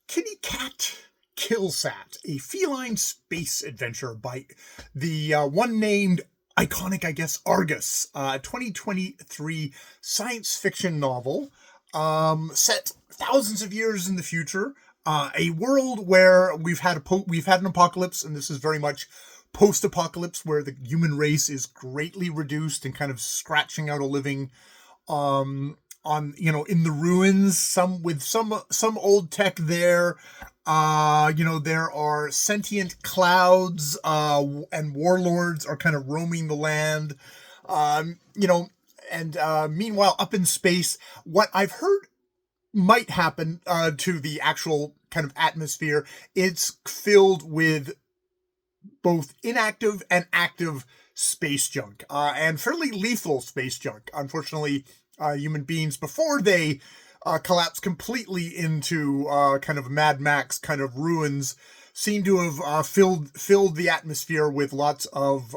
Ktty Ct Kll St, a feline space adventure by the one named iconic, I guess, Argus, 2023 science fiction novel set thousands of years in the future. A world where we've had an apocalypse, and this is very much post-apocalypse, where the human race is greatly reduced and kind of scratching out a living on in the ruins, some with some old tech there. There are sentient clouds, and warlords are kind of roaming the land. And meanwhile, up in space, what I've heard might happen to the actual kind of atmosphere, it's filled with both inactive and active space junk, and fairly lethal space junk. Unfortunately, human beings, before they collapse completely into kind of Mad Max kind of ruins, seem to have filled the atmosphere with lots of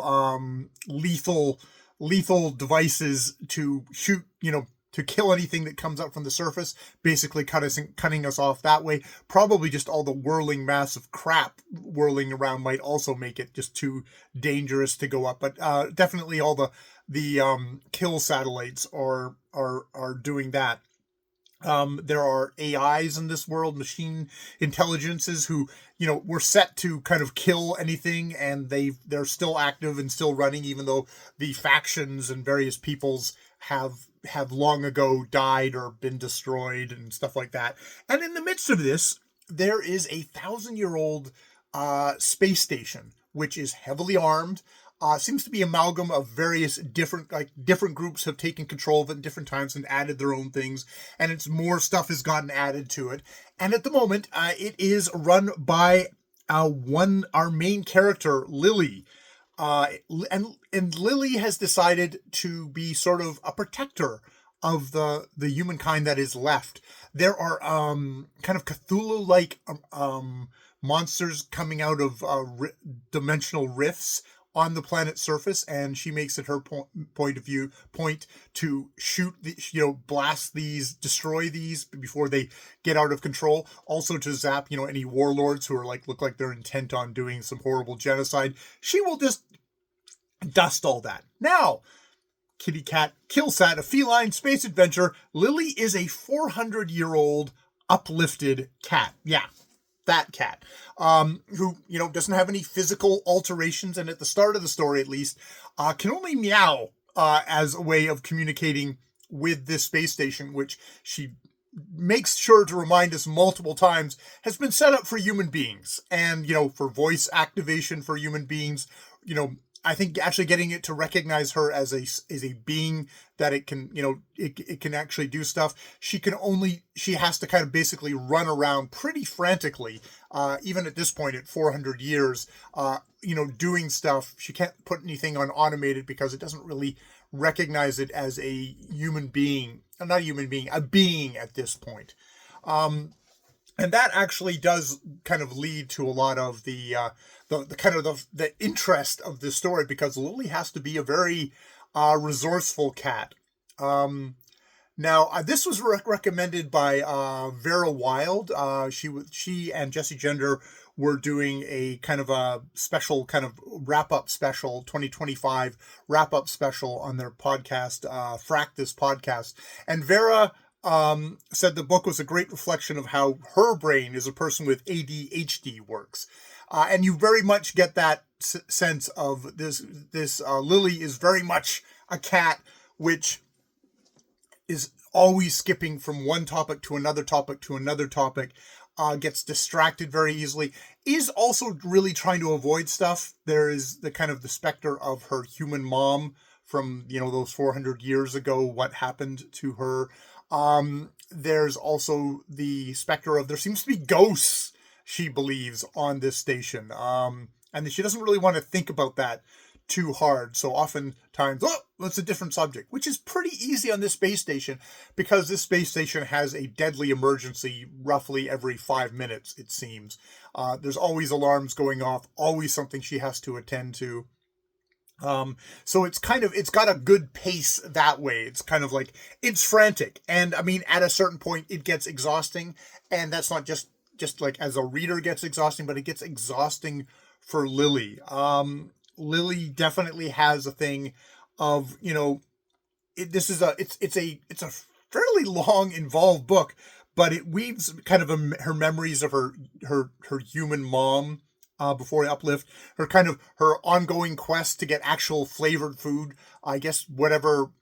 lethal devices to shoot, to kill anything that comes up from the surface, basically cutting us off that way. Probably just all the whirling mass of crap whirling around might also make it just too dangerous to go up. But definitely all the kill satellites are doing that. There are AIs in this world, machine intelligences, who were set to kind of kill anything, and they're still active and still running, even though the factions and various peoples have long ago died or been destroyed and stuff like that. And in the midst of this, there is a 1,000-year-old space station, which is heavily armed. Seems to be amalgam of various different groups have taken control of it at different times and added their own things, and it's more stuff has gotten added to it. And at the moment, it is run by our main character, Lily. And Lily has decided to be sort of a protector of the humankind that is left. There are kind of Cthulhu-like monsters coming out of dimensional rifts on the planet's surface, and she makes it her point to shoot blast these, destroy these before they get out of control. Also to zap any warlords who are look like they're intent on doing some horrible genocide. She will just dust all that. Now, Ktty Ct Kll St, a feline space adventure. Lily is a 400-year-old uplifted cat. Yeah, that cat. Who, doesn't have any physical alterations, and at the start of the story at least, can only meow as a way of communicating with this space station, which she makes sure to remind us multiple times has been set up for human beings, and for voice activation for human beings. I think actually getting it to recognize her as a being that it can, it can actually do stuff. She has to kind of basically run around pretty frantically, even at this point at 400 years, doing stuff. She can't put anything on automated because it doesn't really recognize it as a human being, not a human being, a being at this point. And that actually does kind of lead to a lot of the interest of the story, because Lily has to be a very resourceful cat. Now, this was recommended by Vera Wild. She and Jesse Gender were doing a kind of a special kind of wrap-up special, 2025 wrap-up special on their podcast, Frack This Podcast. And Vera said the book was a great reflection of how her brain as a person with ADHD works. And you very much get that sense of this Lily is very much a cat, which is always skipping from one topic to another topic to another topic, gets distracted very easily, is also really trying to avoid stuff. There is the kind of the specter of her human mom from, those 400 years ago, what happened to her. There's also the specter of, there seems to be ghosts, she believes, on this station. And she doesn't really want to think about that too hard. So oftentimes, that's a different subject, which is pretty easy on this space station, because this space station has a deadly emergency roughly every 5 minutes, it seems. There's always alarms going off, always something she has to attend to. So it's got a good pace that way. It's kind of it's frantic. And I mean, at a certain point, it gets exhausting. And that's not just just like as a reader gets exhausting, but it gets exhausting for Lily. Lily definitely has a thing of, you know, it's a fairly long, involved book, but it weaves kind of her memories of her human mom, before Uplift, her ongoing quest to get actual flavored food. I guess whatever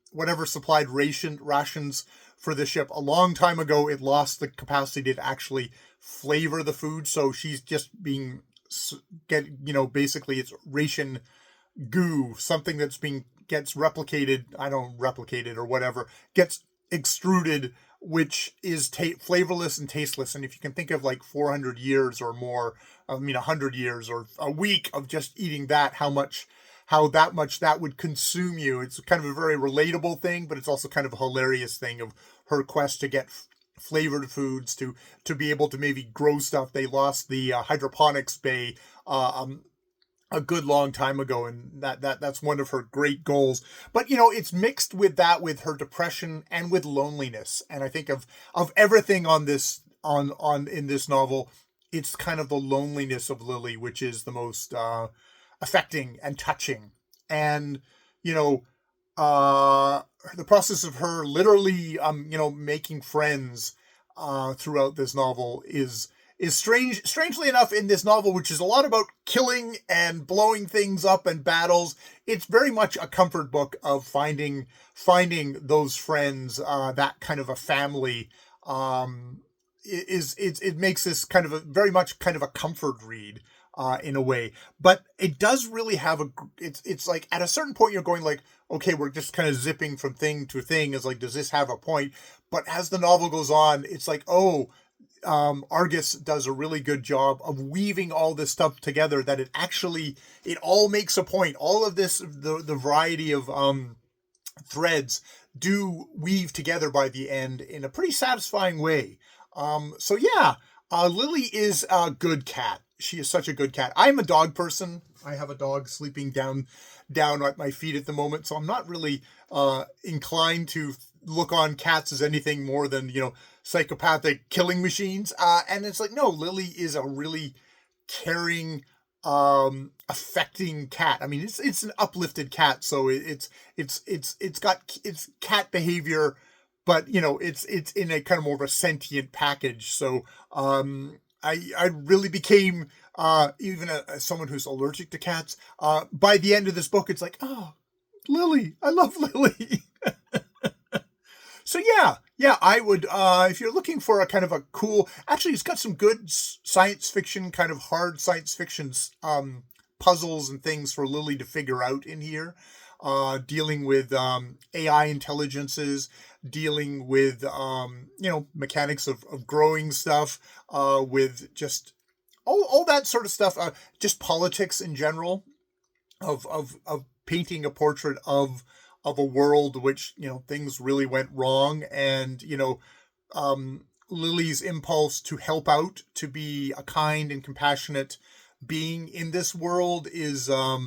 supplied rations for the ship. A long time ago, it lost the capacity to actually flavor the food, so she's just being basically it's ration goo, something that's gets replicated, I don't replicated or whatever, gets extruded, which is flavorless and tasteless. And if you can think of like 400 years or more, 100 years or a week of just eating that, how that much that would consume you. It's kind of a very relatable thing, but it's also kind of a hilarious thing of her quest to get flavored foods, to be able to maybe grow stuff. They lost the hydroponics bay a good long time ago, and that's one of her great goals. But it's mixed with her depression and with loneliness. And I think of everything on this on in this novel, it's kind of the loneliness of Lily which is the most affecting and touching. And the process of her literally making friends throughout this novel is strangely enough, in this novel, which is a lot about killing and blowing things up and battles, it's very much a comfort book of finding those friends, that kind of a family. It makes this kind of very much kind of a comfort read, in a way. But it does really have it's like at a certain point you're going like, okay, we're just kind of zipping from thing to thing. It's like, does this have a point? But as the novel goes on, it's like, Argus does a really good job of weaving all this stuff together, that it all makes a point. All of this, the variety of threads do weave together by the end in a pretty satisfying way. So yeah, Lily is a good cat. She is such a good cat. I'm a dog person. I have a dog sleeping down at my feet at the moment, so I'm not really inclined to look on cats as anything more than psychopathic killing machines. And it's like, no, Lily is a really caring, affecting cat. I mean, it's an uplifted cat, so it's cat behavior, but it's in a kind of more of a sentient package. So I really became even someone who's allergic to cats. By the end of this book, it's like, oh, Lily, I love Lily. So yeah, I would, if you're looking for a kind of a cool, actually, it's got some good science fiction, kind of hard science fiction puzzles and things for Lily to figure out in here, dealing with AI intelligences, dealing with mechanics of growing stuff, with just all that sort of stuff, just politics in general, of painting a portrait of a world which things really went wrong, and Lily's impulse to help out, to be a kind and compassionate being in this world is a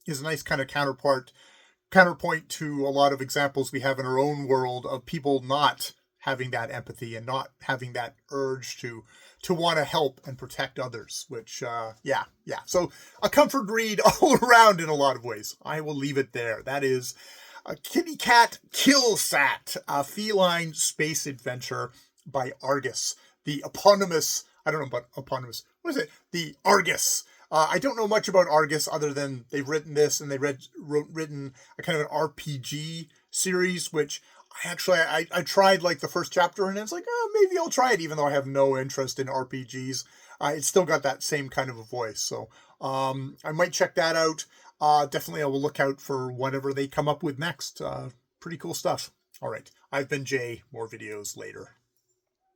nice kind of counterpoint to a lot of examples we have in our own world of people not having that empathy and not having that urge to want to help and protect others, which yeah. So a comfort read all around in a lot of ways. I will leave it there. That is Ktty Ct Kll St, a feline space adventure by Argus. The eponymous, I don't know about eponymous, what is it? The Argus. I don't know much about Argus other than they've written this, and they've written a kind of an RPG series, which I tried like the first chapter, and it's like, oh, maybe I'll try it, even though I have no interest in RPGs. It's still got that same kind of a voice, so I might check that out. Definitely I will look out for whatever they come up with next. Pretty cool stuff. All right. I've been Jay. More videos later.